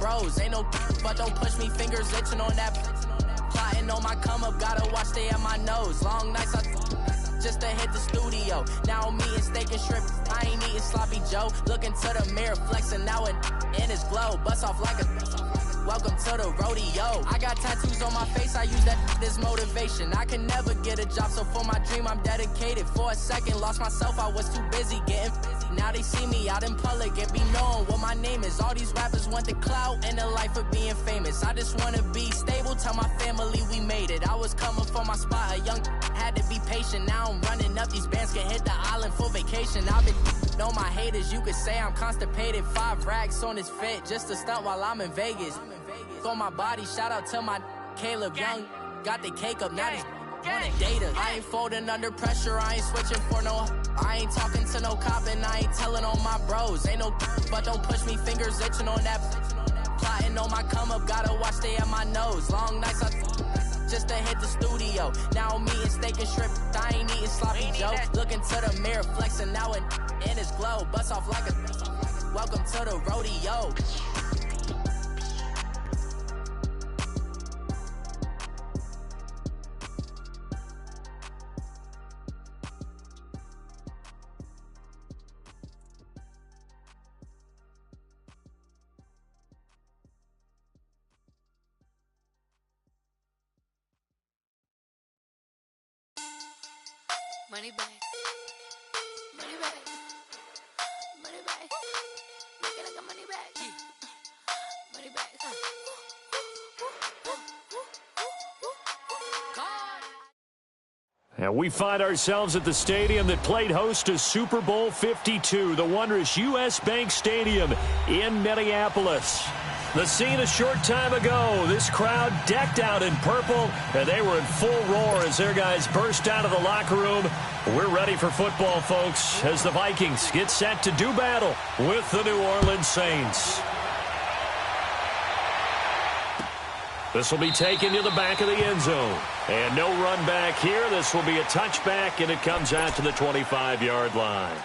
bros. Ain't no but don't push me, fingers itching on that. Plotting on my come up, gotta watch stay at my nose. Long nights just to hit the studio. Now I'm eating steak and shrimp, I ain't eating sloppy Joe. Looking to the mirror, flexing now and in his glow. Bust off like a welcome to the rodeo. I got tattoos on my face, I use that as motivation. I can never get a job, so for my dream I'm dedicated. For a second, lost myself, I was too busy getting now they see me out in public and be knowing what my name is. All these rappers want the clout and the life of being famous. I just wanna be stable, tell my family we made it. I was coming for my spot, a young had to be patient. Now I'm running up, these bands can hit the island for vacation. I've been know my haters, you could say I'm constipated. 5 racks on his fit, just to stunt while I'm in Vegas. On my body, shout out to my Caleb Young. Got the cake up, now these wanna date us. I ain't folding under pressure, I ain't switching for no. I ain't talking to no cop and I ain't telling on my bros. Ain't no but don't push me, fingers itching on that. Plotting on my come up, gotta watch stay at my nose. Long nights just to hit the studio. Now I'm eating steak and shrimp, I ain't eating sloppy Joe. Looking to the mirror, flexing now and in his glow. Bust off like a welcome to the rodeo. Money back, money back, money back. Make it like a money back, money back. And we find ourselves at the stadium that played host to Super Bowl 52, the wondrous U.S. Bank Stadium in Minneapolis. The scene a short time ago, this crowd decked out in purple, and they were in full roar as their guys burst out of the locker room. We're ready for football, folks, as the Vikings get set to do battle with the New Orleans Saints. This will be taken to the back of the end zone. And no run back here. This will be a touchback, and it comes out to the 25-yard line.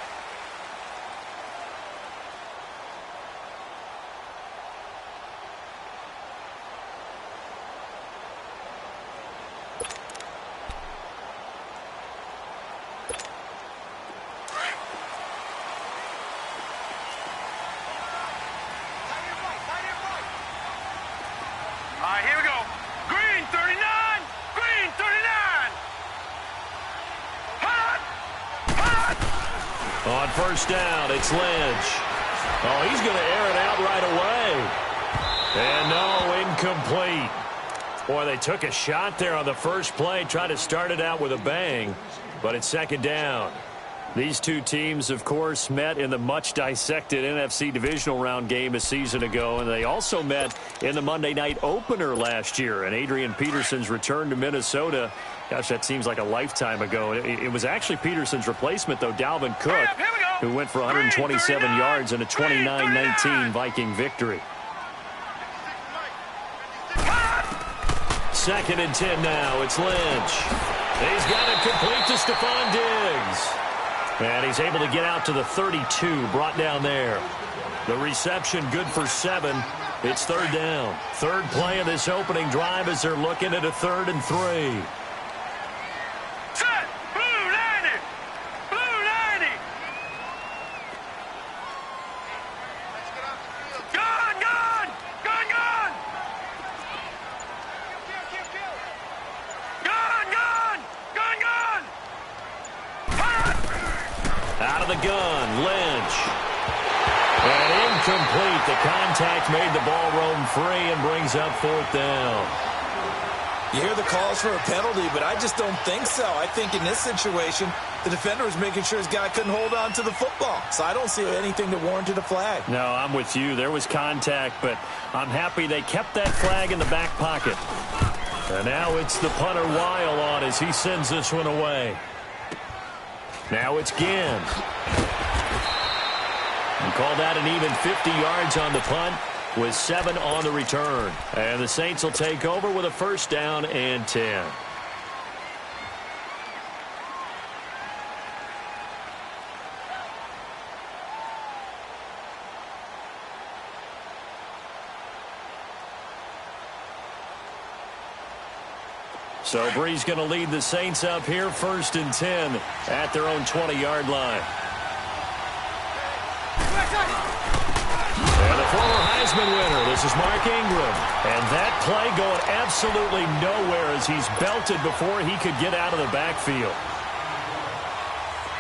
Here we go. Green 39. Green 39. Hot. Hot. On first down, it's Lynch. Oh, he's going to air it out right away. And no, incomplete. Boy, they took a shot there on the first play, tried to start it out with a bang, but it's second down. These two teams, of course, met in the much-dissected NFC divisional round game a season ago, and they also met in the Monday night opener last year. And Adrian Peterson's return to Minnesota, gosh, that seems like a lifetime ago. It was actually Peterson's replacement, though, Dalvin Cook, who went for 127 yards in a 29-19 Viking victory. Second and 10 now. It's Lynch. He's got it complete to Stephon Diggs. And he's able to get out to the 32, brought down there. The reception good for 7. It's third down. Third play of this opening drive as they're looking at a 3rd and 3. Set. Blue 90. Blue 90. Gone, gone. Gone, gone. Gone, gone. Gone, gone. Out of the gun, Lynch. And incomplete. The contact made the ball roam free and brings up 4th down. You hear the calls for a penalty, but I just don't think so. I think in this situation, the defender was making sure his guy couldn't hold on to the football. So I don't see anything that warranted a flag. No, I'm with you. There was contact, but I'm happy they kept that flag in the back pocket. And now it's the punter Weil on as he sends this one away. Now it's Ginn. And call that an even 50 yards on the punt with 7 on the return. And the Saints will take over with a first down and 10. So Bree's going to lead the Saints up here 1st and 10 at their own 20-yard line. And the former Heisman winner, this is Mark Ingram. And that play going absolutely nowhere as he's belted before he could get out of the backfield.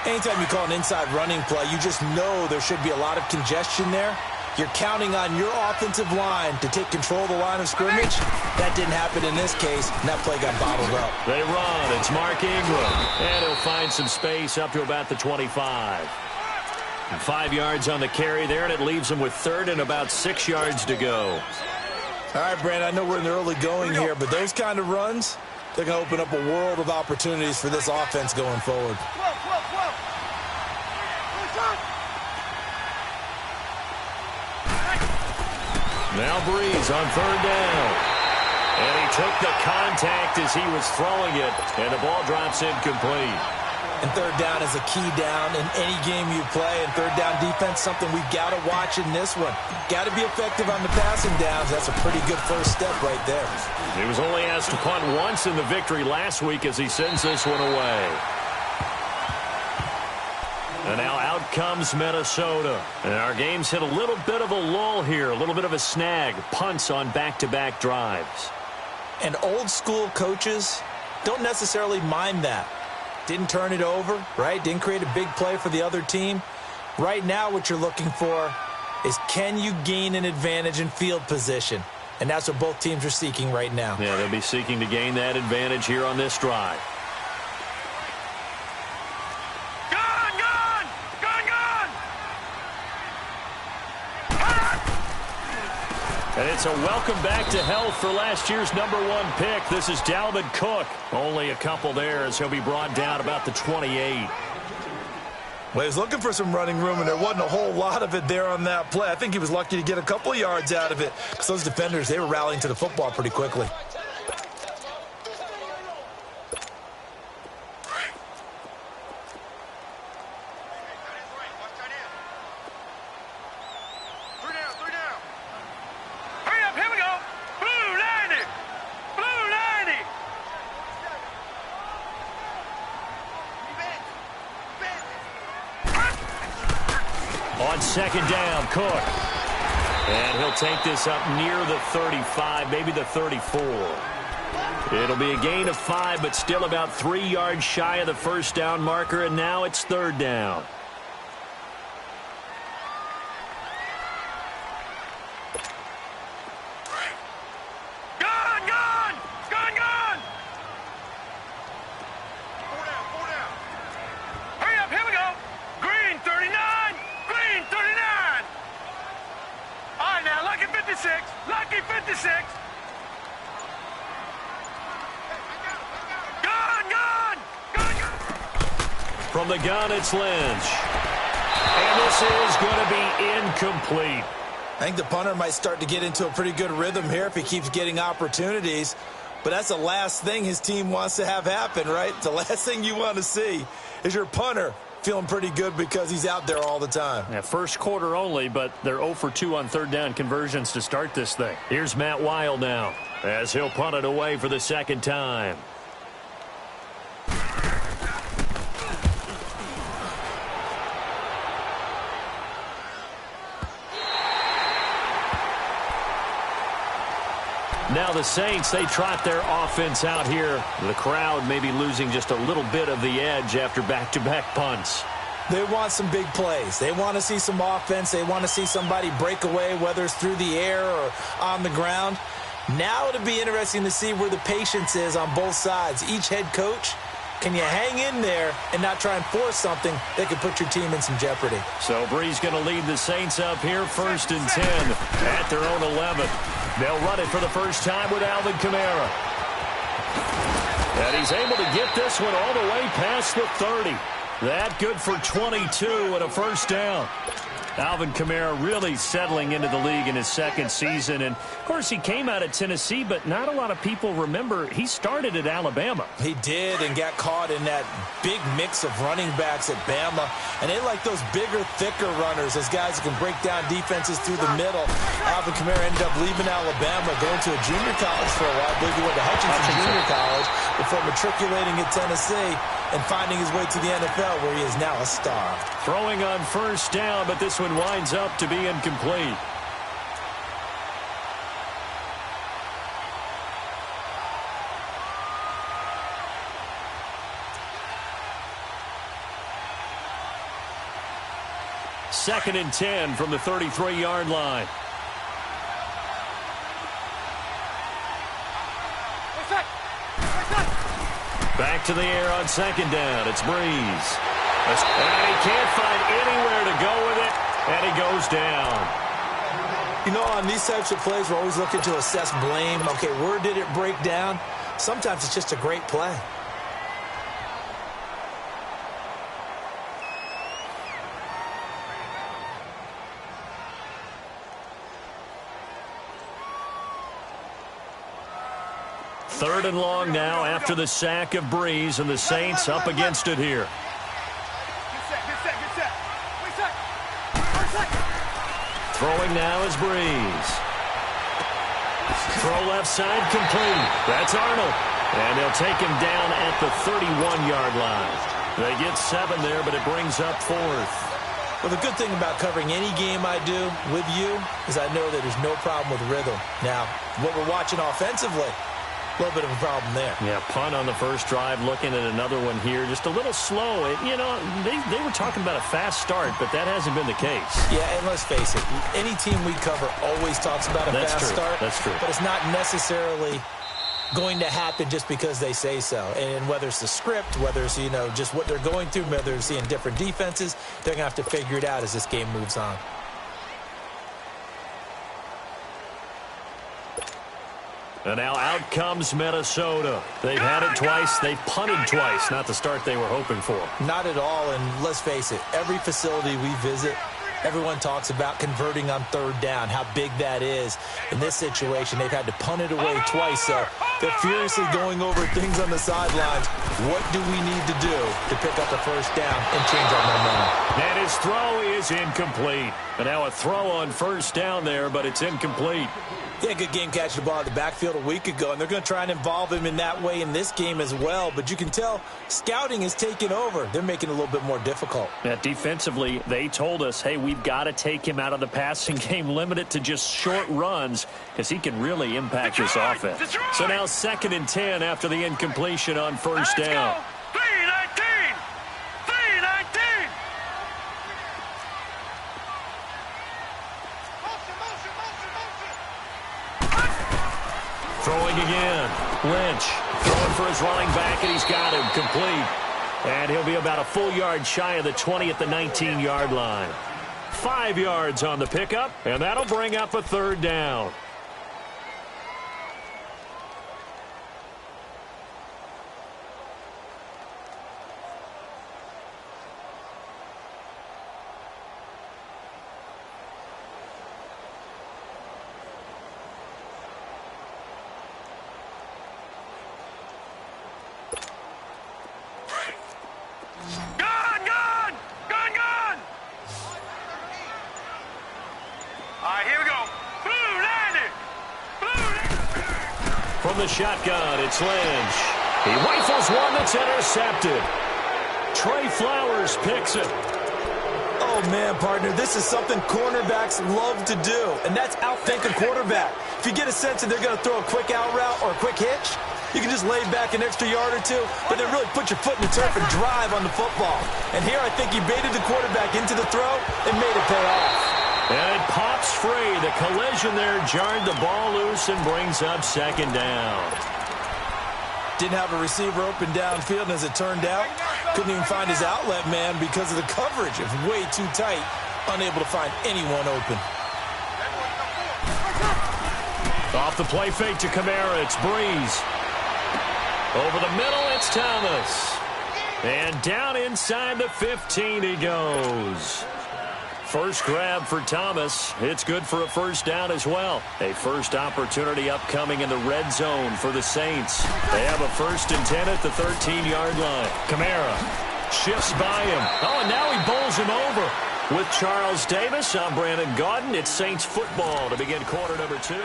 Anytime you call an inside running play, you just know there should be a lot of congestion there. You're counting on your offensive line to take control of the line of scrimmage. That didn't happen in this case, and that play got bottled up. They run. It's Mark Ingram. And he'll find some space up to about the 25. 5 yards on the carry there, and it leaves him with 3rd and about 6 yards to go. All right, Brandon, I know we're in the early going here, but those kind of runs, they're going to open up a world of opportunities for this offense going forward. Now Breeze on 3rd down. And he took the contact as he was throwing it, and the ball drops incomplete. And 3rd down is a key down in any game you play. And 3rd down defense, something we've got to watch in this one. Got to be effective on the passing downs. That's a pretty good first step right there. He was only asked to punt once in the victory last week as he sends this one away. And now out comes Minnesota. And our game's hit a little bit of a lull here, a little bit of a snag. Punts on back-to-back drives. And old school coaches don't necessarily mind that. Didn't turn it over, right? Didn't create a big play for the other team. Right now what you're looking for is, can you gain an advantage in field position? And that's what both teams are seeking right now. Yeah, they'll be seeking to gain that advantage here on this drive. And it's a welcome back to health for last year's #1 pick. This is Dalvin Cook. Only a couple there as he'll be brought down about the 28. Well, he was looking for some running room, and there wasn't a whole lot of it there on that play. I think he was lucky to get a couple of yards out of it because those defenders, they were rallying to the football pretty quickly. On 2nd down, Cook. And he'll take this up near the 35, maybe the 34. It'll be a gain of 5, but still about 3 yards shy of the first down marker, and now it's 3rd down. Lucky 56. From the gun, it's Lynch. And this is going to be incomplete. I think the punter might start to get into a pretty good rhythm here if he keeps getting opportunities. But that's the last thing his team wants to have happen, right? The last thing you want to see is your punter feeling pretty good because he's out there all the time. Yeah, first quarter only, but they're 0 for 2 on 3rd down conversions to start this thing. Here's Matt Wild now as he'll punt it away for the 2nd time. Now the Saints, they trot their offense out here. The crowd may be losing just a little bit of the edge after back-to-back punts. They want some big plays. They want to see some offense. They want to see somebody break away, whether it's through the air or on the ground. Now it'll be interesting to see where the patience is on both sides. Each head coach, can you hang in there and not try and force something that could put your team in some jeopardy? So Bree's going to lead the Saints up here 1st and 10 at their own 11. They'll run it for the first time with Alvin Kamara. And he's able to get this one all the way past the 30. That good for 22 and a first down. Alvin Kamara really settling into the league in his second season. And, of course, he came out of Tennessee, but not a lot of people remember he started at Alabama. He did, and got caught in that big mix of running backs at Bama. And they like those bigger, thicker runners, those guys who can break down defenses through the middle. Alvin Kamara ended up leaving Alabama, going to a junior college for a while. I believe he went to Hutchinson Junior College before matriculating at Tennessee and finding his way to the NFL, where he is now a star. Throwing on first down, but this one winds up to be incomplete. Second and 10 from the 33-yard line. Back to the air on second down. It's Breeze. And he can't find anywhere to go with it, and he goes down. You know, on these types of plays, we're always looking to assess blame. Okay, where did it break down? Sometimes it's just a great play. Third and long now after the sack of Breeze, and the Saints up against it here. Throwing now is Breeze. Throw left side complete. That's Arnold. And they'll take him down at the 31-yard line. They get 7 there, but it brings up fourth. Well, the good thing about covering any game I do with you is I know that there's no problem with rhythm. Now, what we're watching offensively, a little bit of a problem there. Yeah, punt on the first drive, looking at another one here. Just a little slow. You know, they were talking about a fast start, but that hasn't been the case. Yeah, and let's face it, any team we cover always talks about a fast start. That's true. But it's not necessarily going to happen just because they say so. And whether it's the script, whether it's, you know, just what they're going through, whether they're seeing different defenses, they're going to have to figure it out as this game moves on. And now out comes Minnesota. They've had it twice. They've punted twice. Not the start they were hoping for. Not at all. And let's face it, every facility we visit, everyone talks about converting on third down, how big that is. In this situation, they've had to punt it away twice. So they're furiously going over things on the sidelines. What do we need to do to pick up the first down and change our momentum? And his throw is incomplete. And now a throw on first down there, but it's incomplete. Yeah, good game catching the ball in the backfield a week ago, and they're going to try and involve him in that way in this game as well. But you can tell scouting is taking over. They're making it a little bit more difficult. Yeah, defensively, they told us, hey, we've got to take him out of the passing game, limit it to just short runs, because he can really impact this offense. So now second and 10 after the incompletion on first down. Throwing again. Lynch throwing for his running back, and he's got him complete. And he'll be about a full yard shy of the 20 at the 19-yard line. 5 yards on the pickup, and that'll bring up a third down. From the shotgun, it's Lynch. He rifles one that's intercepted. Trey Flowers picks it. Oh, man, partner, this is something cornerbacks love to do, and that's outthink a quarterback. If you get a sense that they're going to throw a quick out route or a quick hitch, you can just lay back an extra yard or two, but then really put your foot in the turf and drive on the football. And here I think he baited the quarterback into the throw and made it pay off. And it pops free. The collision there jarred the ball loose and brings up second down. Didn't have a receiver open downfield, and as it turned out, couldn't even find his outlet man because of the coverage. It was way too tight, unable to find anyone open. Off the play fake to Kamara, it's Breeze. Over the middle, it's Thomas. And down inside the 15 he goes. First grab for Thomas. It's good for a first down as well. A first opportunity upcoming in the red zone for the Saints. They have a 1st and 10 at the 13-yard line. Kamara shifts by him. Oh, and now he bowls him over. With Charles Davis, I'm Brandon Gaudin. It's Saints football to begin quarter number 2.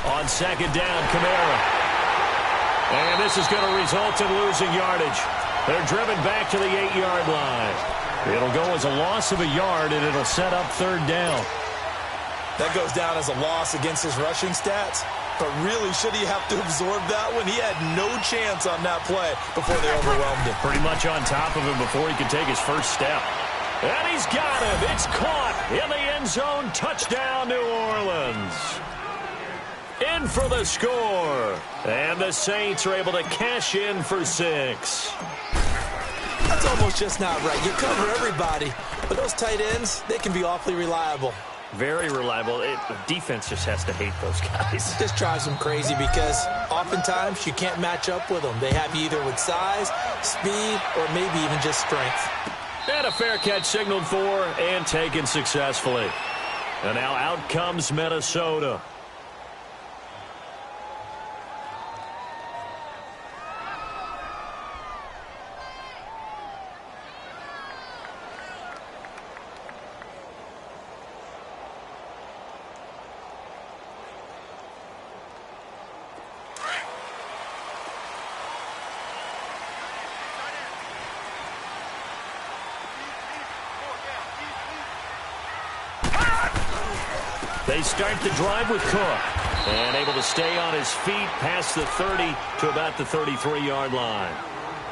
On second down, Kamara. And this is going to result in losing yardage. They're driven back to the 8-yard line. It'll go as a loss of a yard, and it'll set up 3rd down. That goes down as a loss against his rushing stats. But really, should he have to absorb that one? He had no chance on that play before they overwhelmed him. Pretty much on top of him before he could take his first step. And he's got him. It's caught in the end zone. Touchdown, New Orleans. In for the score. And the Saints are able to cash in for 6. That's almost just not right. You cover everybody, but those tight ends, they can be awfully reliable. Very reliable. The defense just has to hate those guys. Just drives them crazy because oftentimes you can't match up with them. They have you either with size, speed, or maybe even just strength. And a fair catch signaled for and taken successfully. And now out comes Minnesota. They start the drive with Cook. And able to stay on his feet past the 30 to about the 33-yard line.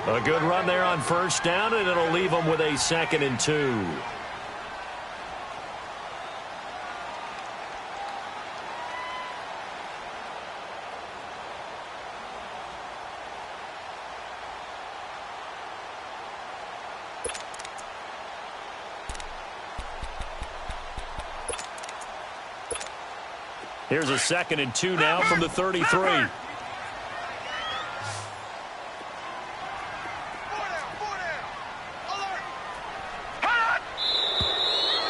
A good run there on first down, and it'll leave them with a 2nd and 2. Here's a 2nd and 2 now from the 33.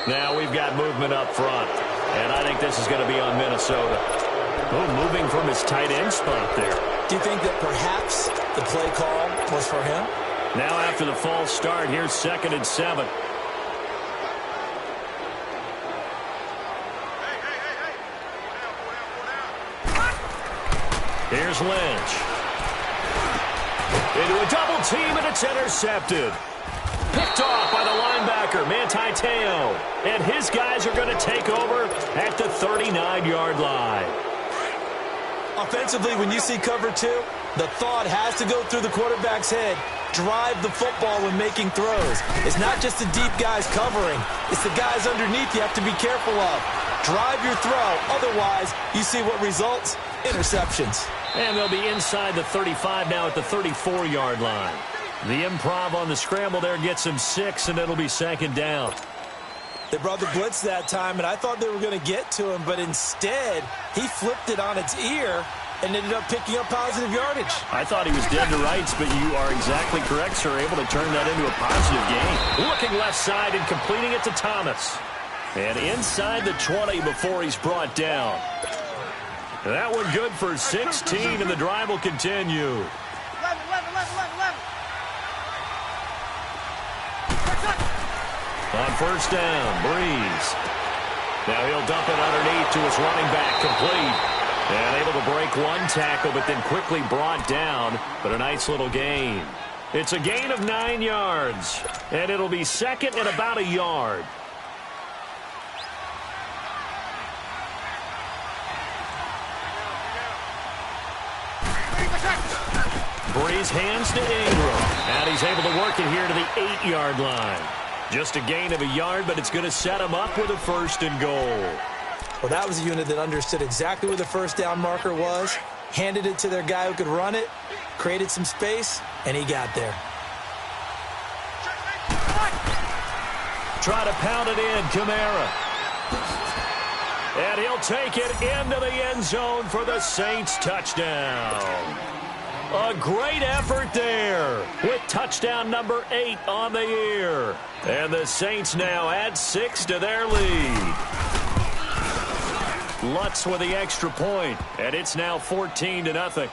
Now we've got movement up front. And I think this is going to be on Minnesota. Oh, moving from his tight end spot there. Do you think that perhaps the play call was for him? Now after the false start, here's 2nd and 7. Here's Lynch. Into a double team, and it's intercepted. Picked off by the linebacker, Manti Te'o. And his guys are going to take over at the 39-yard line. Offensively, when you see cover 2, the thought has to go through the quarterback's head. Drive the football when making throws. It's not just the deep guys covering. It's the guys underneath you have to be careful of. Drive your throw. Otherwise, you see what results? Interceptions. And they'll be inside the 35 now at the 34-yard line. The improv on the scramble there gets him 6, and it'll be 2nd down. They brought the blitz that time, and I thought they were going to get to him, but instead, he flipped it on its ear and ended up picking up positive yardage. I thought he was dead to rights, but you are exactly correct, sir. Able to turn that into a positive gain. Looking left side and completing it to Thomas. And inside the 20 before he's brought down. That one good for 16, and the drive will continue. 11. On first down, Breeze. Now he'll dump it underneath to his running back, complete. And able to break one tackle, but then quickly brought down. But a nice little gain. It's a gain of 9 yards. And it'll be 2nd and about a yard. Breeze hands to Ingram. And he's able to work it here to the 8-yard line. Just a gain of a yard, but it's going to set him up with a 1st and goal. Well, that was a unit that understood exactly where the first down marker was, handed it to their guy who could run it, created some space, and he got there. try to pound it in. Kamara. And he'll take it into the end zone for the Saints touchdown. A great effort there with touchdown number 8 on the year. And the Saints now add 6 to their lead. Lutz with the extra point, and it's now 14-0.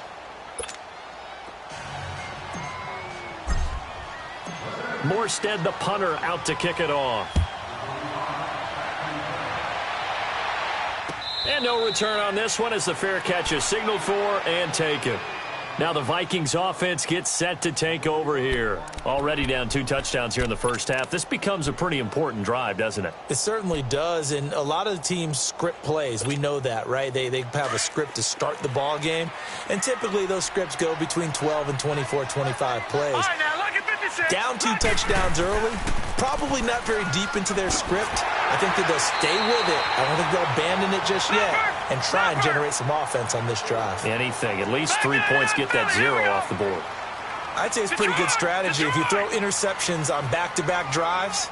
Morstead, the punter, out to kick it off. And no return on this one as the fair catch is signaled for and taken. Now the Vikings offense gets set to take over here. Already down 2 touchdowns here in the first half. This becomes a pretty important drive, doesn't it? It certainly does, and a lot of the teams script plays. We know that, right? They have a script to start the ball game, and typically those scripts go between 12 and 24, 25 plays. All right, now, look at 56. Down 2 touchdowns early, probably not very deep into their script. I think that they'll stay with it. I don't think they'll abandon it just yet and try and generate some offense on this drive. Anything. At least 3 points, get that 0 off the board. I'd say it's a pretty good strategy. If you throw interceptions on back-to-back drives,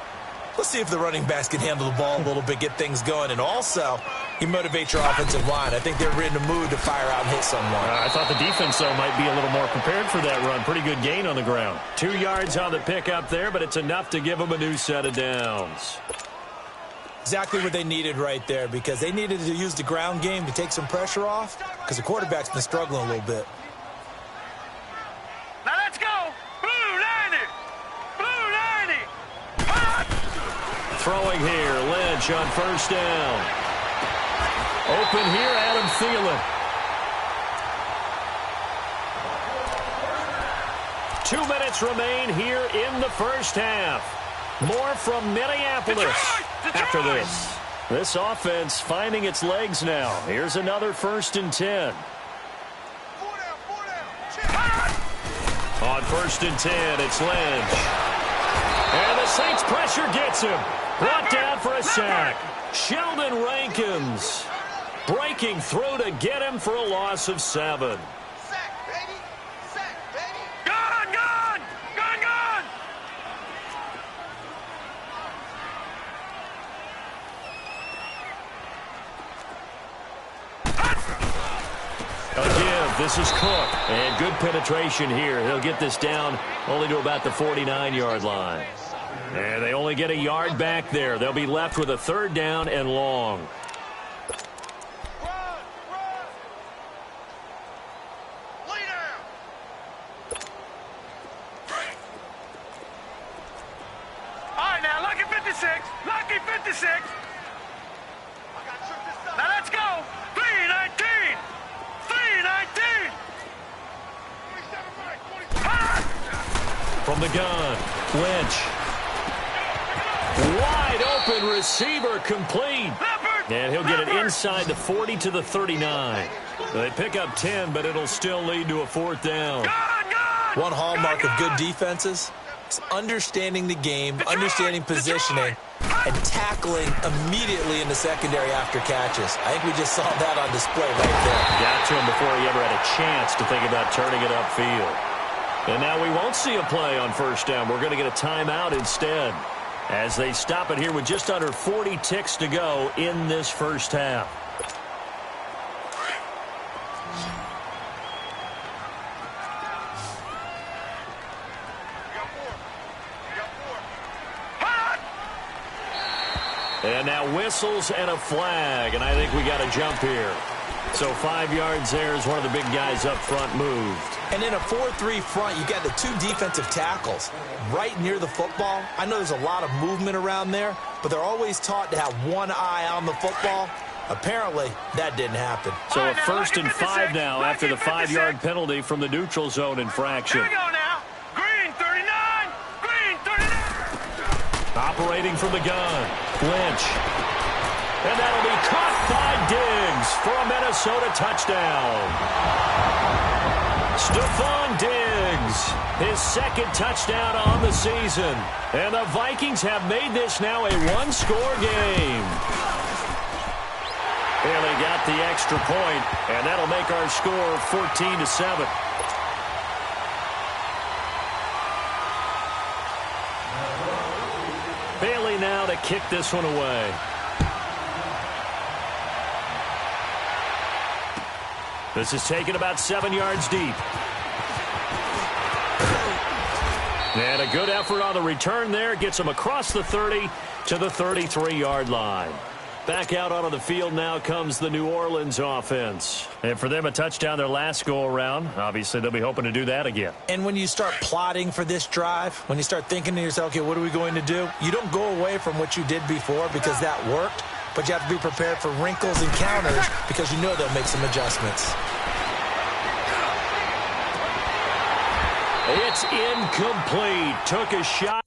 let's see if the running backs can handle the ball a little bit, get things going. And also, you motivate your offensive line. I think they're in the mood to fire out and hit someone. I thought the defense, though, might be a little more prepared for that run. Pretty good gain on the ground. 2 yards on the pickup there, but it's enough to give them a new set of downs. Exactly what they needed right there, because they needed to use the ground game to take some pressure off, because the quarterback's been struggling a little bit. Now let's go. Blue 90. Blue 90. Hot. Throwing here, Lynch on first down. Open here, Adam Thielen. 2 minutes remain here in the first half. More from Minneapolis after this. This offense finding its legs now. Here's another 1st and 10. On 1st and 10, it's Lynch. And the Saints pressure gets him. Brought down for a sack. Sheldon Rankins breaking through to get him for a loss of 7. Sack, baby. Sack, baby. Gone, gone. Gone, gone. Again, this is Cook. And good penetration here. He'll get this down only to about the 49-yard line. And they only get a yard back there. They'll be left with a 3rd down and long. Run, run. Lay down. All right, now, lucky 56. Lucky 56. Now let's go. 319. 319. From the gun, Lynch. Wide open receiver complete. And he'll get it inside the 40 to the 39. They pick up 10, but it'll still lead to a 4th down. One hallmark of good defenses is understanding the game, understanding positioning, and tackling immediately in the secondary after catches. I think we just saw that on display right there. Got to him before he ever had a chance to think about turning it upfield. And now we won't see a play on 1st down. We're going to get a timeout instead as they stop it here with just under 40 ticks to go in this first half. And now whistles and a flag, and I think we got a jump here. So 5 yards there as one of the big guys up front moved. And in a 4-3 front, you got the 2 defensive tackles right near the football. I know there's a lot of movement around there, but they're always taught to have one eye on the football. Apparently, that didn't happen. So a 1st and 5 now after the 5-yard penalty from the neutral zone infraction. Here we go now. Green 39. Green 39. Operating from the gun, Lynch. And that'll be caught by Diggs for a Minnesota touchdown. Stephon Diggs, his 2nd touchdown on the season. And the Vikings have made this now a 1-score game. And they got the extra point, and that'll make our score 14-7. Bailey now to kick this one away. This is taken about 7 yards deep. And a good effort on the return there. Gets him across the 30 to the 33-yard line. Back out onto the field now comes the New Orleans offense. And for them, a touchdown their last go-around. Obviously, they'll be hoping to do that again. And when you start plotting for this drive, when you start thinking to yourself, okay, what are we going to do? You don't go away from what you did before because that worked, but you have to be prepared for wrinkles and counters because you know they'll make some adjustments. It's incomplete. Took a shot.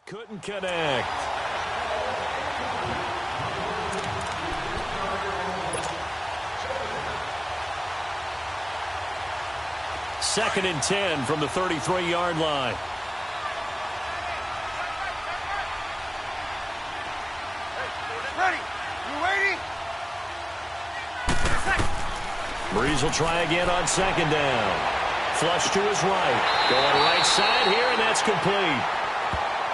Couldn't connect. Second and 10 from the 33-yard line. Ready. You waiting? Breeze will try again on second down. Flush to his right. Going right side here, and that's complete.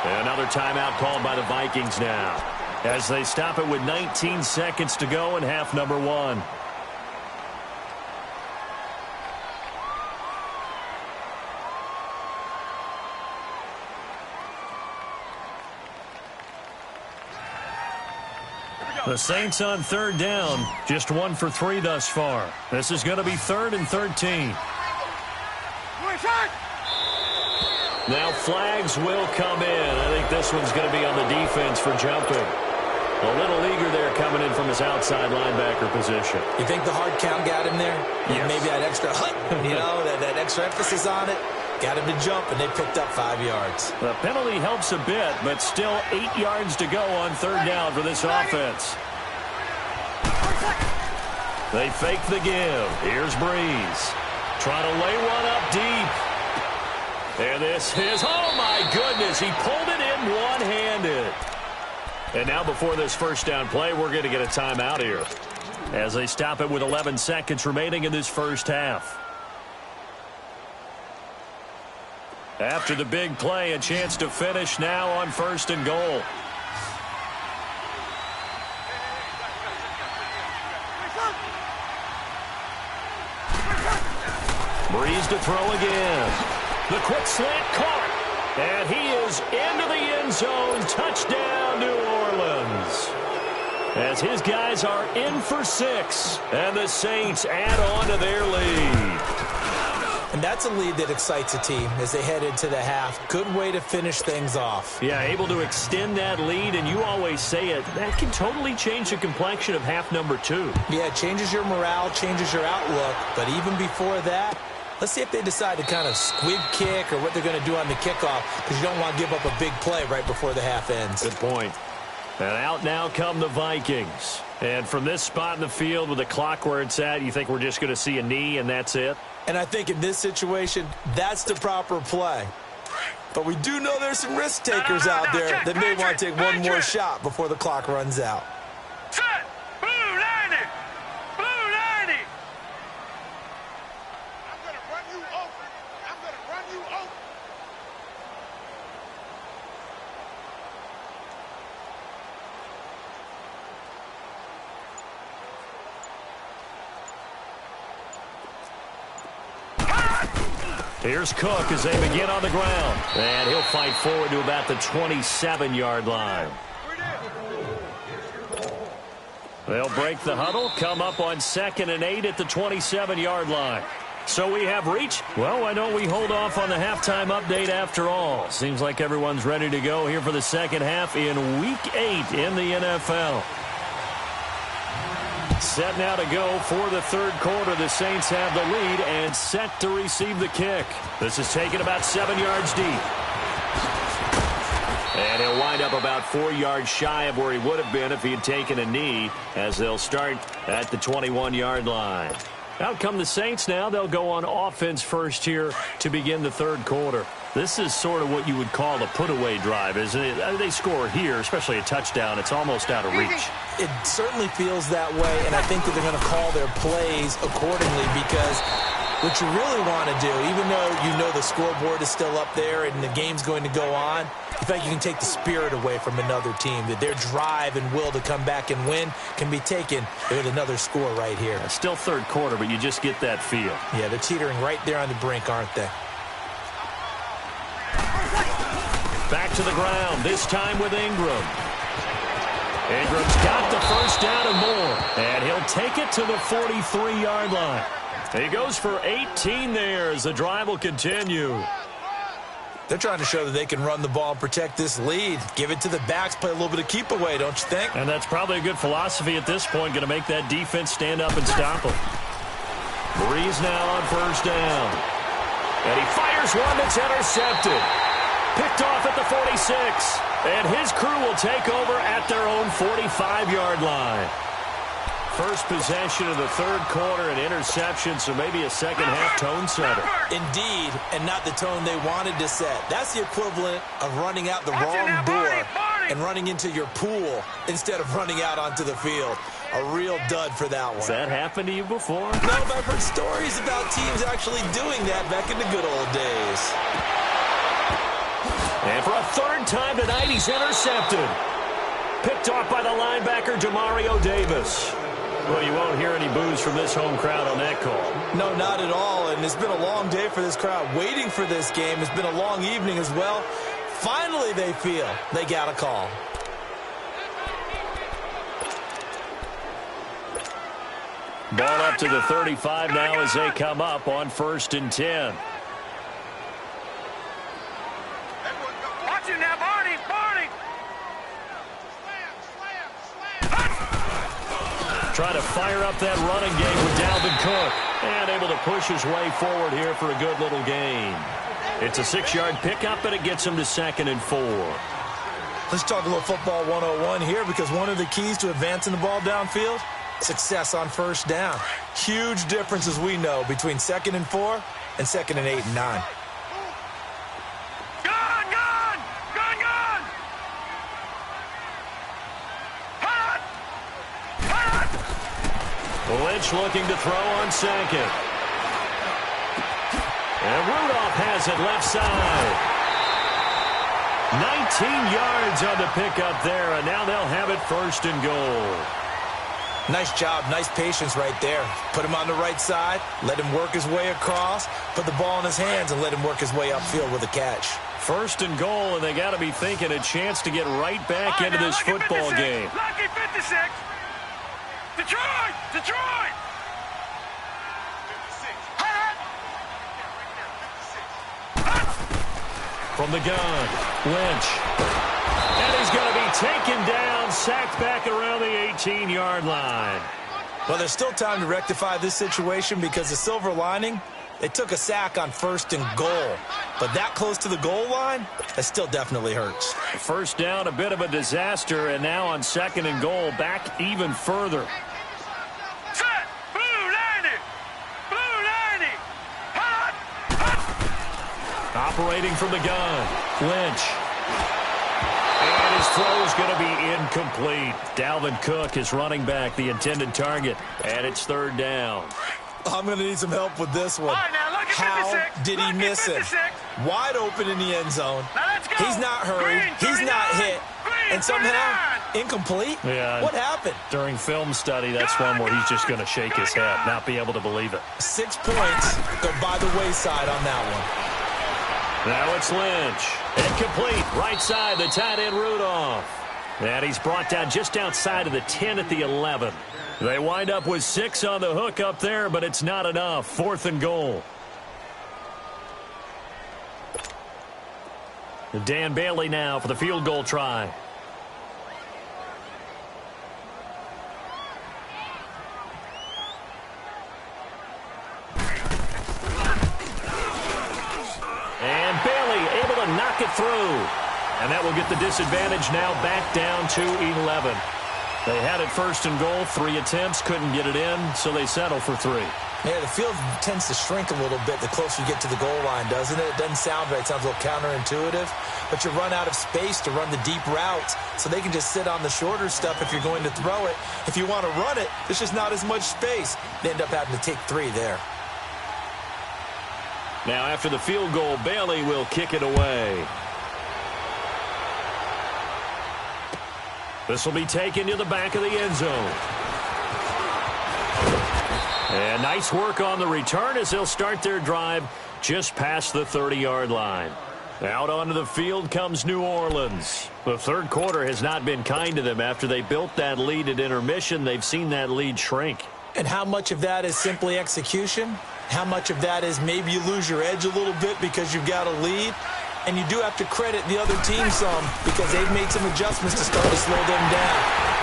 And another timeout called by the Vikings now, as they stop it with 19 seconds to go in half number one. The Saints on third down, just 1 for 3 thus far. This is going to be 3rd and 13. Now flags will come in. I think this one's going to be on the defense for jumping. A little eager there coming in from his outside linebacker position. You think the hard count got him there? Yes. Maybe that extra that extra emphasis on it. Got him to jump, and they picked up 5 yards. The penalty helps a bit, but still 8 yards to go on third down for this offense. They fake the give. Here's Breeze. Trying to lay one up deep. And this is, oh my goodness, he pulled it in one-handed. And now before this first down play, we're going to get a timeout here, as they stop it with 11 seconds remaining in this first half. After the big play, a chance to finish now on 1st and goal. Breeze to throw again. The quick slant caught. And he is into the end zone. Touchdown, New Orleans. As his guys are in for 6. And the Saints add on to their lead. And that's a lead that excites a team as they head into the half. Good way to finish things off. Yeah, able to extend that lead, and you always say it, that can totally change the complexion of half number 2. Yeah, it changes your morale, changes your outlook. But even before that, let's see if they decide to kind of squib kick or what they're going to do on the kickoff, because you don't want to give up a big play right before the half ends. Good point. And out now come the Vikings. And from this spot in the field with the clock where it's at, you think we're just going to see a knee and that's it? And I think in this situation, that's the proper play. But we do know there's some risk takers out there that may want to take one more shot before the clock runs out. Set. Blue 90. Blue 90. I'm going to run you over. I'm going to run you over. Here's Cook as they begin on the ground. And he'll fight forward to about the 27-yard line. They'll break the huddle, come up on 2nd and 8 at the 27-yard line. So we have reached, well, why don't we hold off on the halftime update after all? Seems like everyone's ready to go here for the second half in Week 8 in the NFL. Set now to go for the third quarter. The Saints have the lead and set to receive the kick. This is taken about 7 yards deep. And he'll wind up about 4 yards shy of where he would have been if he had taken a knee, as they'll start at the 21-yard line. Out come the Saints now. They'll go on offense first here to begin the third quarter. This is sort of what you would call a put-away drive, isn't it? They score here, especially a touchdown. It's almost out of reach. It certainly feels that way, and I think that they're going to call their plays accordingly, because what you really want to do, even though you know the scoreboard is still up there and the game's going to go on, in fact, you can take the spirit away from another team, that their drive and will to come back and win can be taken with another score right here. It's still third quarter, but you just get that feel. Yeah, they're teetering right there on the brink, aren't they? Back to the ground, this time with Ingram. Ingram's got the first down and more, and he'll take it to the 43-yard line. He goes for 18 there as the drive will continue. They're trying to show that they can run the ball and protect this lead. Give it to the backs, play a little bit of keep away, don't you think? And that's probably a good philosophy at this point, going to make that defense stand up and stop him. Breeze now on first down. And he fires one that's intercepted. Picked off at the 46. And his crew will take over at their own 45-yard line. First possession of the third quarter, an interception, so maybe a second-half tone setter. Indeed, and not the tone they wanted to set. That's the equivalent of running out the wrong door and running into your pool instead of running out onto the field. A real dud for that one. Has that happened to you before? No, but I've heard stories about teams actually doing that back in the good old days. And for a third time tonight, he's intercepted. Picked off by the linebacker, Demario Davis. Well, you won't hear any boos from this home crowd on that call. No, not at all, and it's been a long day for this crowd. Waiting for this game. It's been a long evening as well. Finally, they feel they got a call. Ball up to the 35 now as they come up on 1st and 10. Watch it now, Barney! Barney! Trying to fire up that running game with Dalvin Cook. And able to push his way forward here for a good little gain. It's a 6-yard pickup, and it gets him to 2nd and 4. Let's talk a little football 101 here, because one of the keys to advancing the ball downfield, success on first down. Huge difference, as we know, between 2nd and 4 and 2nd and 8 and 9. Gun! Gun! Gun! Gun! Hot! Hot! Lynch looking to throw on 2nd. And Rudolph has it left side. 19 yards on the pickup there, and now they'll have it 1st and goal. Nice job, nice patience right there. Put him on the right side, let him work his way across, put the ball in his hands, and let him work his way upfield with a catch. 1st and goal, and they got to be thinking a chance to get right back into this football game. Lucky 56! Detroit! Detroit! 56. From the gun, Lynch. And he's going to be taken down, sacked back around the 18-yard line. Well, there's still time to rectify this situation, because the silver lining, they took a sack on 1st and goal. But that close to the goal line, that still definitely hurts. First down, a bit of a disaster, and now on 2nd and goal, back even further. Set! Blue 90! Blue 90! Hot! Hot! Operating from the gun, Lynch. And his throw is going to be incomplete. Dalvin Cook is running back, the intended target, and it's 3rd down. I'm going to need some help with this one. All right, now, look at How 56. did he Look miss at it? 56. Wide open in the end zone. Now let's go. He's not hurried. Green, He's not 39. hit. Green, And somehow, 39. incomplete? Yeah. What happened? During film study, that's one where he's just going to shake his head, not be able to believe it. 6 points go by the wayside on that one. Now it's Lynch. Incomplete. Right side, the tight end Rudolph. And he's brought down just outside of the 10 at the 11. They wind up with 6 on the hook up there, but it's not enough. 4th and goal. Dan Bailey now for the field goal try. And Bailey able to knock it through. And that will get the disadvantage now back down to 11. They had it 1st and goal, 3 attempts, couldn't get it in, so they settle for 3. Yeah, the field tends to shrink a little bit the closer you get to the goal line, doesn't it? It doesn't sound right. It sounds a little counterintuitive. But you run out of space to run the deep routes, so they can just sit on the shorter stuff if you're going to throw it. If you want to run it, there's just not as much space. They end up having to take 3 there. Now after the field goal, Bailey will kick it away. This will be taken to the back of the end zone. And nice work on the return as they'll start their drive just past the 30-yard line. Out onto the field comes New Orleans. The third quarter has not been kind to them. After they built that lead at intermission, they've seen that lead shrink. And how much of that is simply execution? How much of that is maybe you lose your edge a little bit because you've got a lead? And you do have to credit the other team some because they've made some adjustments to start to slow them down.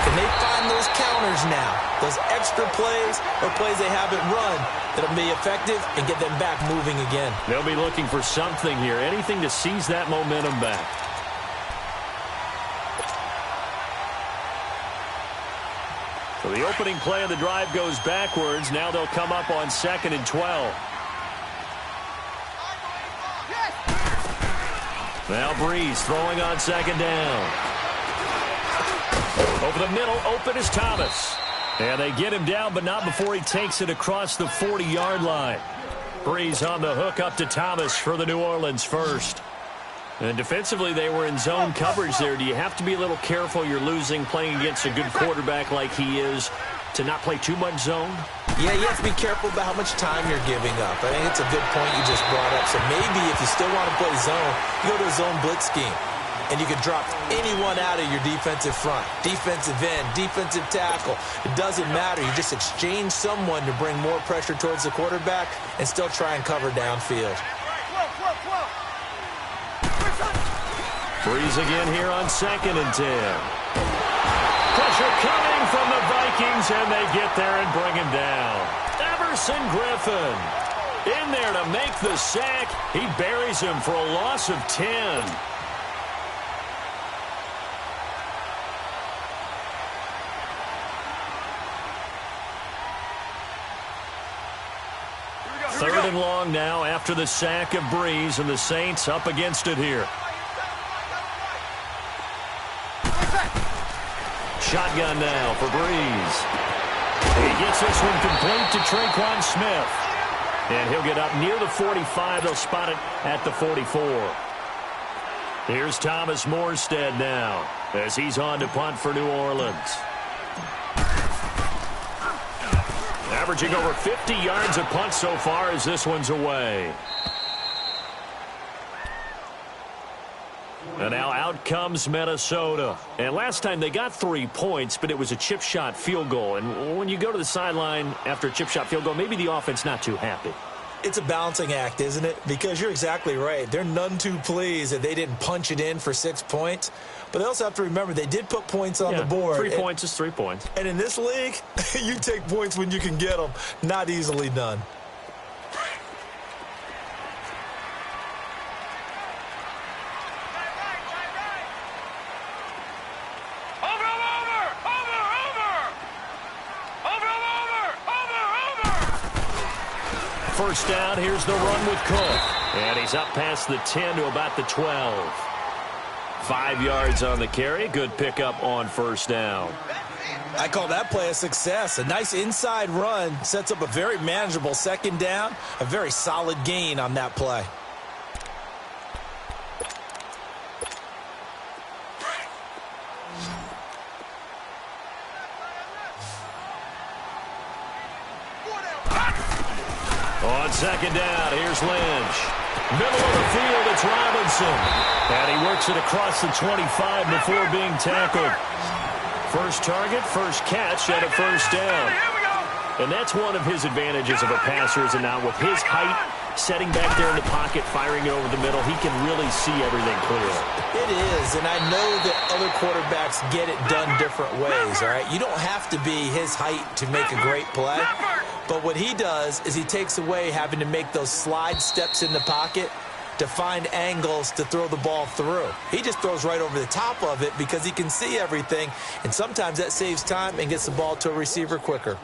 Can they find those counters now, those extra plays or plays they haven't run that'll be effective and get them back moving again? They'll be looking for something here, anything to seize that momentum back. So the opening play of the drive goes backwards. Now they'll come up on 2nd and 12. Now Breeze throwing on 2nd down. Over the middle, open is Thomas. And they get him down, but not before he takes it across the 40-yard line. Breeze on the hook up to Thomas for the New Orleans first. And defensively, they were in zone coverage there. Do you have to be a little careful? You're losing playing against a good quarterback like he is to not play too much zone? Yeah, you have to be careful about how much time you're giving up. I think it's a good point you just brought up. So maybe if you still want to play zone, you go to a zone blitz scheme. And you can drop anyone out of your defensive front, defensive end, defensive tackle. It doesn't matter. You just exchange someone to bring more pressure towards the quarterback and still try and cover downfield. Breeze again here on 2nd and 10. Pressure coming from the Vikings, and they get there and bring him down. Everson Griffin in there to make the sack. He buries him for a loss of 10. Third and long now after the sack of Breeze, and the Saints up against it here. Shotgun now for Breeze. He gets this one complete to Traquan Smith. And he'll get up near the 45. They'll spot it at the 44. Here's Thomas Morstead now as he's on to punt for New Orleans. Averaging over 50 yards a punt so far as this one's away. And now out comes Minnesota. And last time they got 3 points, but it was a chip shot field goal. And when you go to the sideline after a chip shot field goal, maybe the offense not too happy. It's a balancing act, isn't it? Because you're exactly right. They're none too pleased that they didn't punch it in for 6 points. But they also have to remember they did put points on the board. 3 points is 3 points. And in this league, you take points when you can get them. Not easily done. First down, here's the run with Cook. And he's up past the 10 to about the 12. 5 yards on the carry. Good pickup on first down. I call that play a success. A nice inside run sets up a very manageable 2nd down. A very solid gain on that play. On 2nd down, here's Lynch. Middle of the field, it's Robinson. And he works it across the 25 before being tackled. First target, first catch at a first down. And that's one of his advantages of a passer, is now with his height, setting back there in the pocket, firing it over the middle, he can really see everything clearly. It is, and I know that other quarterbacks get it done different ways, all right? You don't have to be his height to make a great play. But what he does is he takes away having to make those slide steps in the pocket to find angles to throw the ball through. He just throws right over the top of it because he can see everything, and sometimes that saves time and gets the ball to a receiver quicker.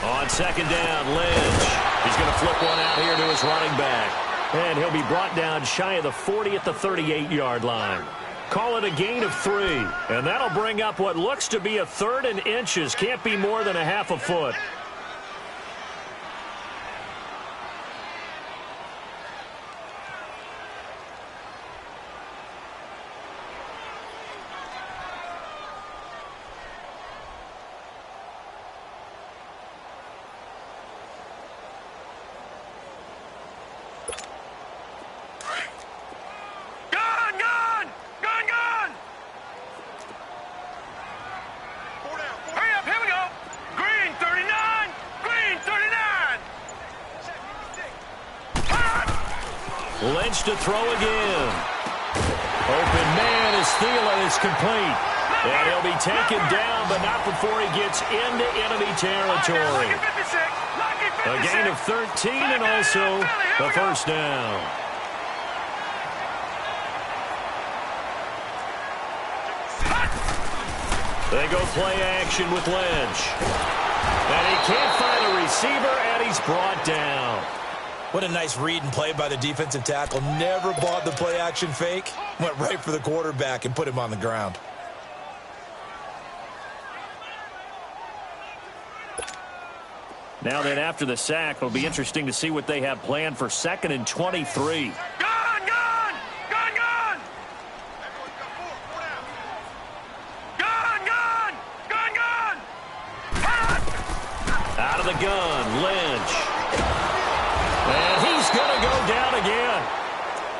On 2nd down, Lynch. He's going to flip one out here to his running back. And he'll be brought down shy of the 40 at the 38-yard line. Call it a gain of 3. And that'll bring up what looks to be a 3rd and inches. Can't be more than a half a foot. Lynch to throw again. Open man is Thielen. It's complete. And he'll be taken down, but not before he gets into enemy territory. A gain of 13 and also the first down. They go play action with Lynch. And he can't find a receiver, and he's brought down. What a nice read and play by the defensive tackle. Never bought the play action fake. Went right for the quarterback and put him on the ground. Now then, after the sack, it'll be interesting to see what they have planned for 2nd and 23. Gone, gone! Gone, gone! Gone, gone! Gone, gone! Out of the gun, Lynch. And he's going to go down again.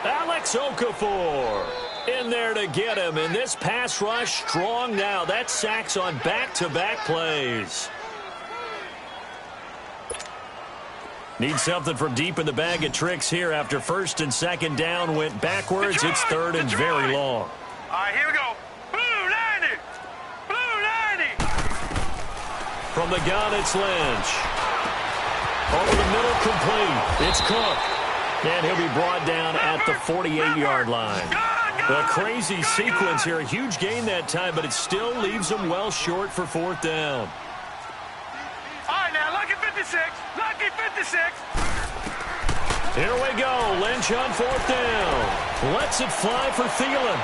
Alex Okafor in there to get him. And this pass rush strong now. That sacks on back-to-back plays. Need something from deep in the bag of tricks here after 1st and 2nd down went backwards. It's 3rd and very long. All right, here we go. Blue 90! Blue 90! From the gun, it's Lynch. Over the middle, complete. It's Cook. And he'll be brought down at the 48-yard line. A crazy sequence here. A huge gain that time, but it still leaves them well short for 4th down. All right, now, lucky 56. Lucky 56. Here we go. Lynch on 4th down. Lets it fly for Thielen.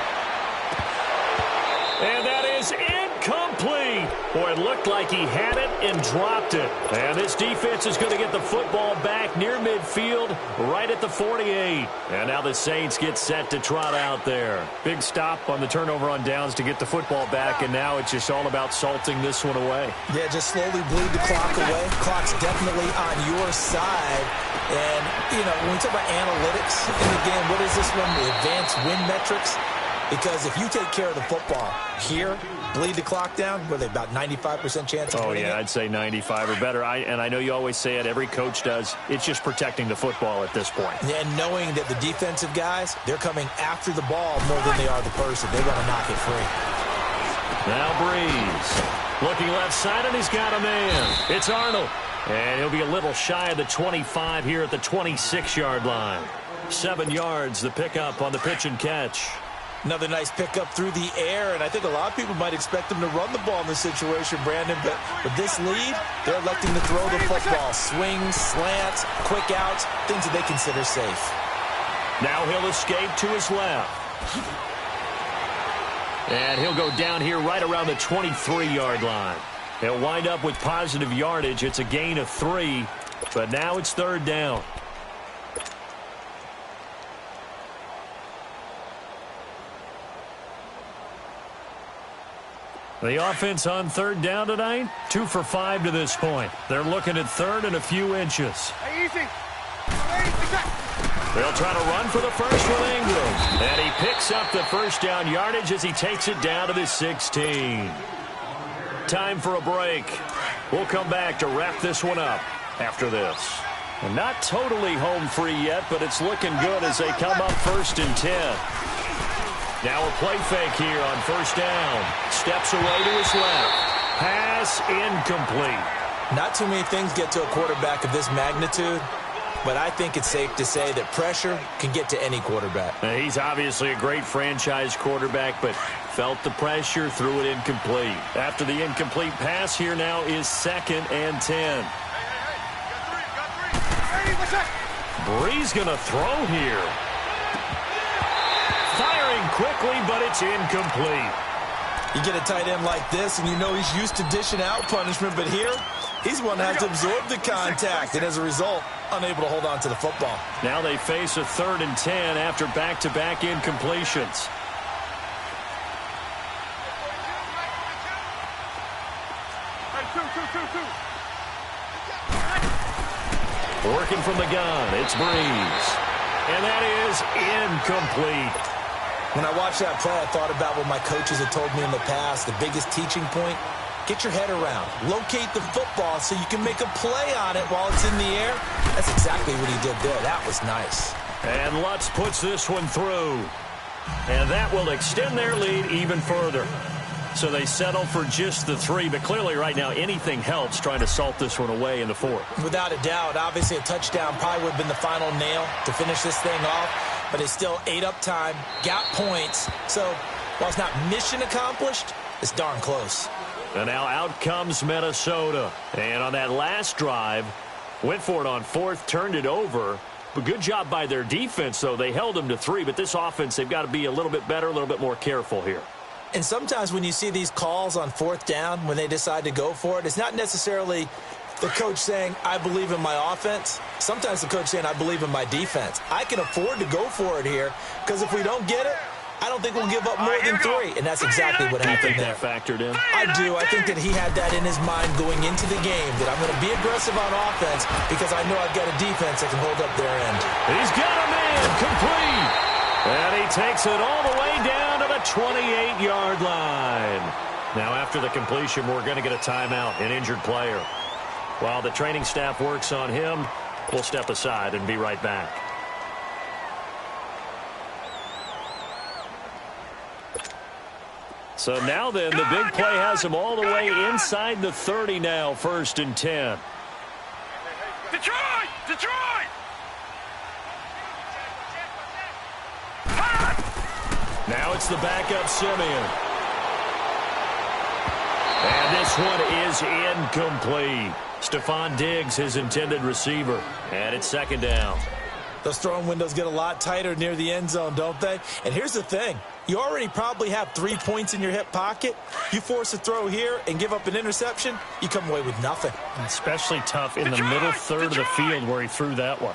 And that is incomplete. Boy, it looked like he had it and dropped it. And this defense is going to get the football back near midfield, right at the 48. And now the Saints get set to trot out there. Big stop on the turnover on downs to get the football back, and now it's just all about salting this one away. Yeah, just slowly bleed the clock away. Clock's definitely on your side. And, you know, when we talk about analytics in the game, what is this one? The advanced win metrics? Because if you take care of the football here, bleed the clock down, were they about 95% chance of winning it? I'd say 95 or better. And I know you always say it, every coach does. It's just protecting the football at this point. And knowing that the defensive guys, they're coming after the ball more than they are the person. They want to knock it free. Now Breeze. Looking left side, and he's got a man. It's Arnold. And he'll be a little shy of the 25 here at the 26-yard line. 7 yards, the pickup on the pitch and catch. Another nice pickup through the air, and I think a lot of people might expect them to run the ball in this situation, Brandon, but with this lead, they're electing to throw the football. Swings, slants, quick outs, things that they consider safe. Now he'll escape to his left. And he'll go down here right around the 23-yard line. He'll wind up with positive yardage. It's a gain of 3, but now it's 3rd down. The offense on 3rd down tonight, 2 for 5 to this point. They're looking at 3rd and a few inches. Hey, easy. They'll try to run for the first with Ingram. And he picks up the first down yardage as he takes it down to the 16. Time for a break. We'll come back to wrap this one up after this. And not totally home free yet, but it's looking good as they come up 1st and 10. Now a play fake here on 1st down. Steps away to his left. Pass incomplete. Not too many things get to a quarterback of this magnitude, but I think it's safe to say that pressure can get to any quarterback. Now, he's obviously a great franchise quarterback, but felt the pressure, threw it incomplete. After the incomplete pass, here now is 2nd and 10. Breeze going to throw here. Firing quickly, but it's incomplete. You get a tight end like this, and you know he's used to dishing out punishment, but here, he's one that has to absorb the contact, and as a result, unable to hold on to the football. Now they face a 3rd and 10 after back-to-back incompletions. Working from the gun, it's Breeze. And that is incomplete. When I watched that play, I thought about what my coaches had told me in the past. The biggest teaching point, get your head around. Locate the football so you can make a play on it while it's in the air. That's exactly what he did there. That was nice. And Lutz puts this one through. And that will extend their lead even further. So they settle for just the 3, but clearly right now anything helps trying to salt this one away in the 4th. Without a doubt, obviously a touchdown probably would have been the final nail to finish this thing off, but it's still 8 up time, got points. So while it's not mission accomplished, it's darn close. And now out comes Minnesota. And on that last drive, went for it on 4th, turned it over. But good job by their defense, though. They held them to 3, but this offense, they've got to be a little bit better, a little bit more careful here. And sometimes when you see these calls on 4th down, when they decide to go for it, it's not necessarily the coach saying, I believe in my offense. Sometimes the coach saying, I believe in my defense. I can afford to go for it here because if we don't get it, I don't think we'll give up more than 3. And that's exactly what happened there. That factored in? I do. I think that he had that in his mind going into the game, that I'm going to be aggressive on offense because I know I've got a defense that can hold up their end. He's got a man complete. And he takes it all the way down to the 28-yard line. Now, after the completion, we're going to get a timeout, an injured player. While the training staff works on him, we'll step aside and be right back. So now then, the big play has him all the way inside the 30 now, 1st and 10. Detroit! Detroit! Now it's the backup Simeon. And this one is incomplete. Stephon Diggs, his intended receiver. And it's 2nd down. Those throwing windows get a lot tighter near the end zone, don't they? And here's the thing. You already probably have 3 points in your hip pocket. You force a throw here and give up an interception, you come away with nothing. Especially tough in the middle third of the field where he threw that one.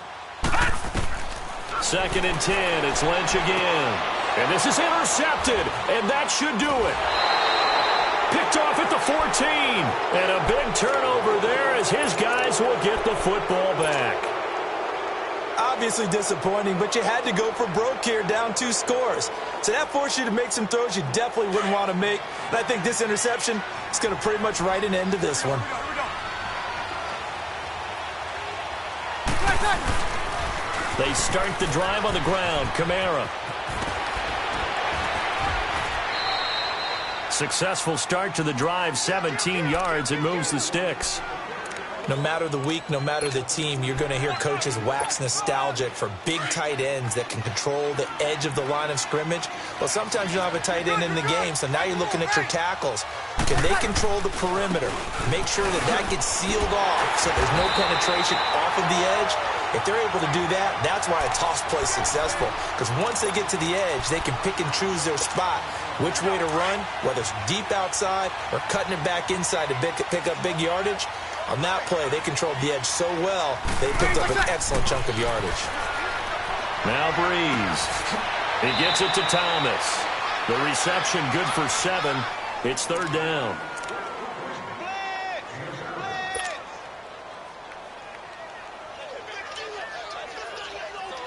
2nd and 10. It's Lynch again. And this is intercepted, and that should do it. Picked off at the 14. And a big turnover there as his guys will get the football back. Obviously disappointing, but you had to go for broke here, down 2 scores. So that forced you to make some throws you definitely wouldn't want to make. And I think this interception is going to pretty much write an end to this one. They start the drive on the ground. Kamara. Successful start to the drive, 17 yards, and moves the sticks. No matter the week, no matter the team, you're going to hear coaches wax nostalgic for big tight ends that can control the edge of the line of scrimmage. Well, sometimes you don't have a tight end in the game, so now you're looking at your tackles. Can they control the perimeter? Make sure that that gets sealed off so there's no penetration off of the edge. If they're able to do that, that's why a toss play is successful. Because once they get to the edge, they can pick and choose their spot, which way to run, whether it's deep outside or cutting it back inside to pick up big yardage. On that play, they controlled the edge so well, they picked up an excellent chunk of yardage. Now Breeze. He gets it to Thomas. The reception good for 7. It's 3rd down.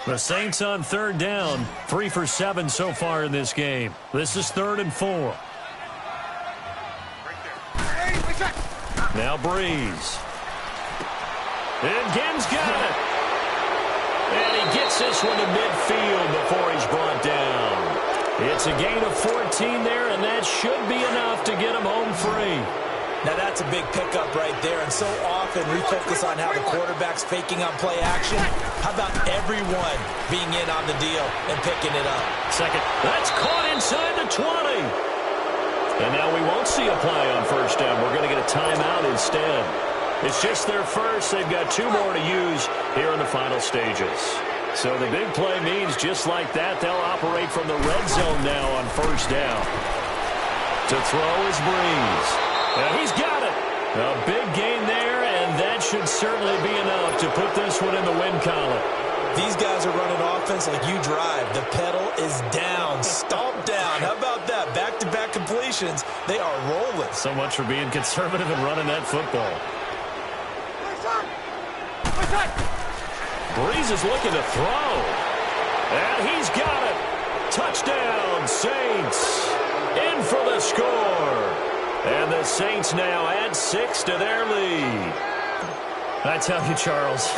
The Saints on 3rd down, 3 for 7 so far in this game. This is 3rd and 4. Now Breeze. And Gibbs got it. And he gets this one to midfield before he's brought down. It's a gain of 14 there, and that should be enough to get him home free. Now that's a big pickup right there, and so often we focus on how the quarterback's faking on play action. How about everyone being in on the deal and picking it up? Second, that's caught inside the 20. And now we won't see a play on 1st down. We're going to get a timeout instead. It's just their first. They've got 2 more to use here in the final stages. So the big play means just like that, they'll operate from the red zone now on 1st down. To throw is Breeze. And he's got it. A big gain there, and that should certainly be enough to put this one in the win column. These guys are running offense like you drive. The pedal is down, stomp down. How about that? Back-to-back completions. They are rolling. So much for being conservative and running that football. Breeze is looking to throw. And he's got it. Touchdown, Saints. In for the score. And the Saints now add 6 to their lead. I tell you, Charles,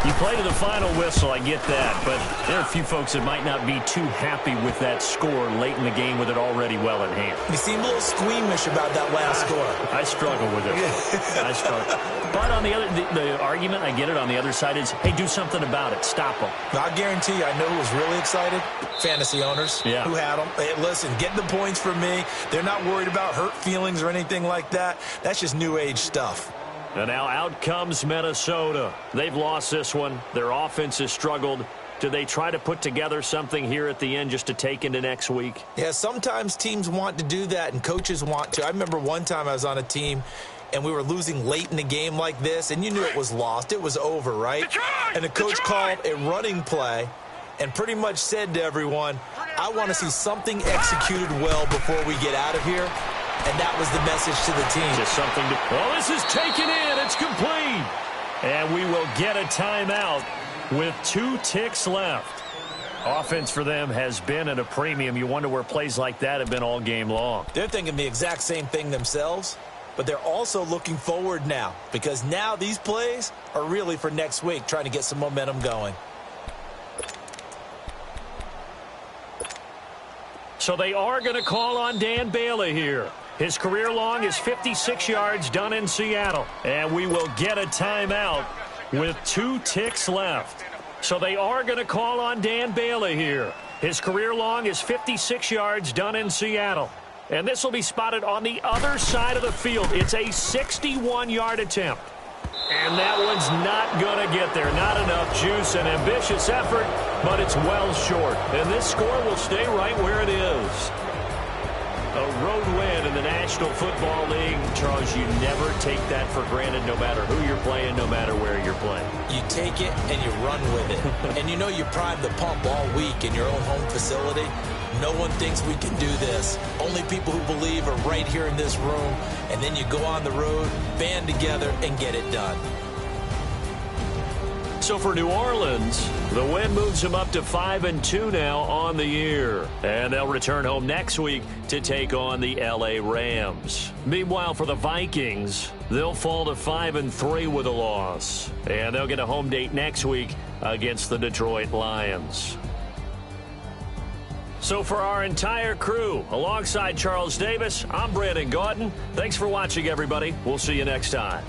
you play to the final whistle, I get that, but there are a few folks that might not be too happy with that score late in the game with it already well in hand. You seem a little squeamish about that last score. I struggle with it. I struggle. But on the other, the argument, I get it, on the other side is, hey, do something about it. Stop them. I guarantee you, I know who was really excited. Fantasy owners who had them. Hey, listen, get the points for me. They're not worried about hurt feelings or anything like that. That's just new age stuff. And now out comes Minnesota. They've lost this one. Their offense has struggled. Do they try to put together something here at the end just to take into next week? Yeah, sometimes teams want to do that and coaches want to. I remember one time I was on a team and we were losing late in the game like this, and you knew it was lost. It was over, right? And the coach called a running play and pretty much said to everyone, I want to see something executed well before we get out of here. And that was the message to the team. Just something to... Oh, this is taken in. It's complete. And we will get a timeout with 2 ticks left. Offense for them has been at a premium. You wonder where plays like that have been all game long. They're thinking the exact same thing themselves, but they're also looking forward now because now these plays are really for next week, trying to get some momentum going. So they are going to call on Dan Bailey here. His career long is 56 yards done in Seattle. And we will get a timeout with 2 ticks left. So they are going to call on Dan Bailey here. His career long is 56 yards done in Seattle. And this will be spotted on the other side of the field. It's a 61-yard attempt. And that one's not going to get there. Not enough juice, an ambitious effort, but it's well short. And this score will stay right where it is. A road win in the National Football League. Charles, you never take that for granted no matter who you're playing, no matter where you're playing. You take it and you run with it. And you know you prime the pump all week in your own home facility. No one thinks we can do this. Only people who believe are right here in this room. And then you go on the road, band together, and get it done. So for New Orleans, the win moves them up to 5-2 now on the year. And they'll return home next week to take on the L.A. Rams. Meanwhile, for the Vikings, they'll fall to 5-3 with a loss. And they'll get a home date next week against the Detroit Lions. So for our entire crew, alongside Charles Davis, I'm Brandon Gautin. Thanks for watching, everybody. We'll see you next time.